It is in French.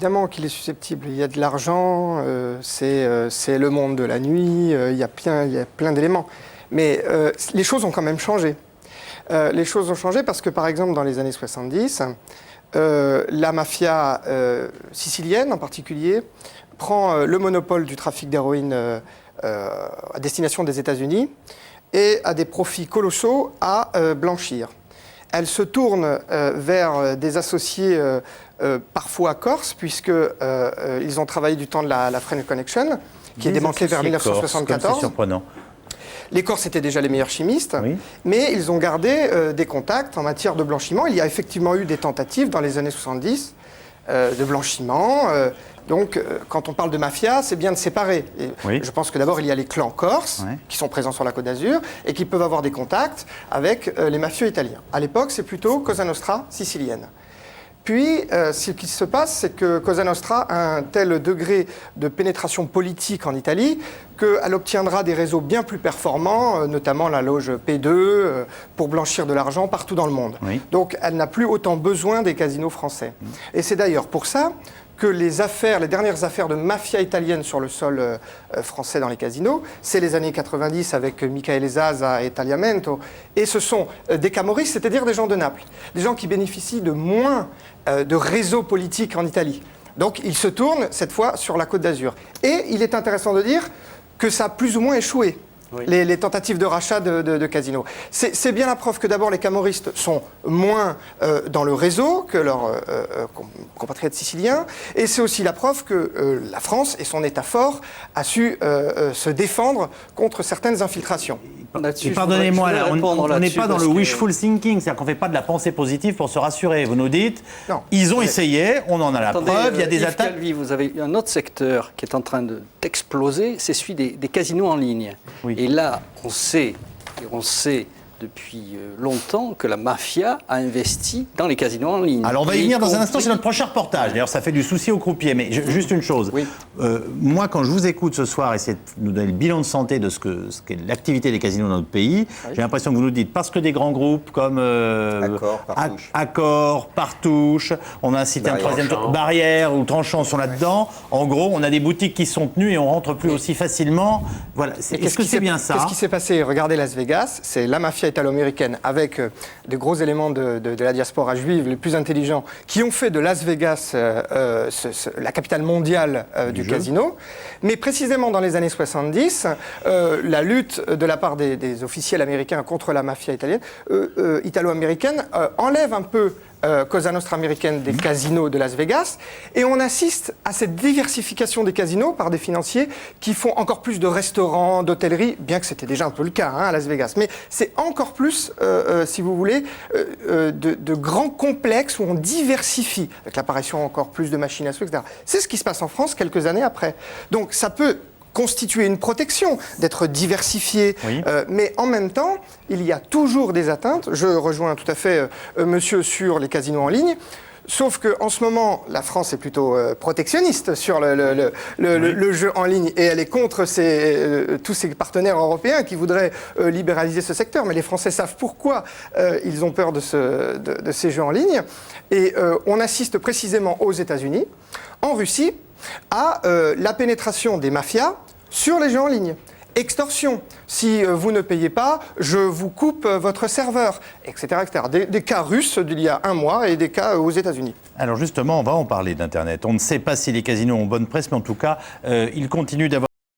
évidemment qu'il est susceptible. Il y a de l'argent, c'est le monde de la nuit, il y a plein d'éléments. Mais les choses ont quand même changé. Les choses ont changé parce que, par exemple, dans les années 70, la mafia sicilienne, en particulier, prend le monopole du trafic d'héroïne à destination des États-Unis et a des profits colossaux à blanchir. Elle se tourne vers des associés parfois corses, puisqu'ils ont travaillé du temps de la French Connection, qui est démantelée vers 1974. C'est surprenant. Les Corses étaient déjà les meilleurs chimistes, oui. Mais ils ont gardé des contacts en matière de blanchiment. Il y a effectivement eu des tentatives dans les années 70 de blanchiment. Donc, quand on parle de mafia, c'est bien de séparer. Oui. Je pense que d'abord, il y a les clans corses, oui, qui sont présents sur la Côte d'Azur et qui peuvent avoir des contacts avec les mafieux italiens. À l'époque, c'est plutôt Cosa Nostra sicilienne. Puis, ce qui se passe, c'est que Cosa Nostra a un tel degré de pénétration politique en Italie qu'elle obtiendra des réseaux bien plus performants, notamment la loge P2, pour blanchir de l'argent partout dans le monde. Oui. Donc, elle n'a plus autant besoin des casinos français. Et c'est d'ailleurs pour ça que les dernières affaires de mafia italienne sur le sol français dans les casinos, c'est les années 90 avec Michele Zaza et Tagliamento. Et ce sont des camorristes, c'est-à-dire des gens de Naples, des gens qui bénéficient de moins de réseaux politiques en Italie. Donc ils se tournent cette fois sur la Côte d'Azur. Et il est intéressant de dire que ça a plus ou moins échoué. Oui. Les tentatives de rachat de casinos. C'est bien la preuve que d'abord les camorristes sont moins dans le réseau que leurs compatriotes siciliens, et c'est aussi la preuve que la France et son État fort a su se défendre contre certaines infiltrations. Et pardonnez-moi, là, on n'est pas dans le wishful thinking, c'est-à-dire qu'on ne fait pas de la pensée positive pour se rassurer. Vous nous dites, non, ils ont essayé, on en a la preuve, il y a des attaques. Calvi, vous avez un autre secteur qui est en train d'exploser, c'est celui des casinos en ligne. Oui. Et là, on sait depuis longtemps que la mafia a investi dans les casinos en ligne. Alors on va y venir dans un instant, c'est notre prochain reportage. D'ailleurs, ça fait du souci aux croupiers. Mais juste une chose. Oui. Moi, quand je vous écoute ce soir, essayer de nous donner le bilan de santé de ce qu'est l'activité des casinos dans notre pays, oui, j'ai l'impression que vous nous dites, parce que des grands groupes comme Accor, Partouche, on a cité un troisième tour, Barrière ou Tranchant sont là-dedans. En gros, on a des boutiques qui sont tenues et on rentre plus aussi facilement. Voilà. Est-ce que c'est bien ça? Qu'est-ce qui s'est passé? Regardez Las Vegas, c'est la mafia italo-américaine avec des gros éléments de la diaspora juive les plus intelligents qui ont fait de Las Vegas la capitale mondiale du casino. Mais précisément dans les années 70, la lutte de la part des officiels américains contre la mafia italo-américaine enlève un peu Cosa Nostra américaine des casinos de Las Vegas, et on assiste à cette diversification des casinos par des financiers qui font encore plus de restaurants, d'hôtellerie, bien que c'était déjà un peu le cas à Las Vegas, mais c'est encore plus, si vous voulez, de grands complexes où on diversifie, avec l'apparition encore plus de machines à sous, etc. C'est ce qui se passe en France quelques années après. Donc ça peut constituer une protection, d'être diversifié, oui, mais en même temps, il y a toujours des atteintes. Je rejoins tout à fait monsieur sur les casinos en ligne, sauf qu'en ce moment, la France est plutôt protectionniste sur le jeu en ligne, et elle est contre tous ses partenaires européens qui voudraient libéraliser ce secteur, mais les Français savent pourquoi ils ont peur de ces jeux en ligne, et on assiste précisément aux États-Unis, en Russie, à la pénétration des mafias sur les jeux en ligne. Extorsion, si vous ne payez pas, je vous coupe votre serveur, etc. etc. Des cas russes d'il y a un mois et des cas aux États-Unis. Alors justement, on va en parler d'Internet. On ne sait pas si les casinos ont bonne presse, mais en tout cas, ils continuent d'avoir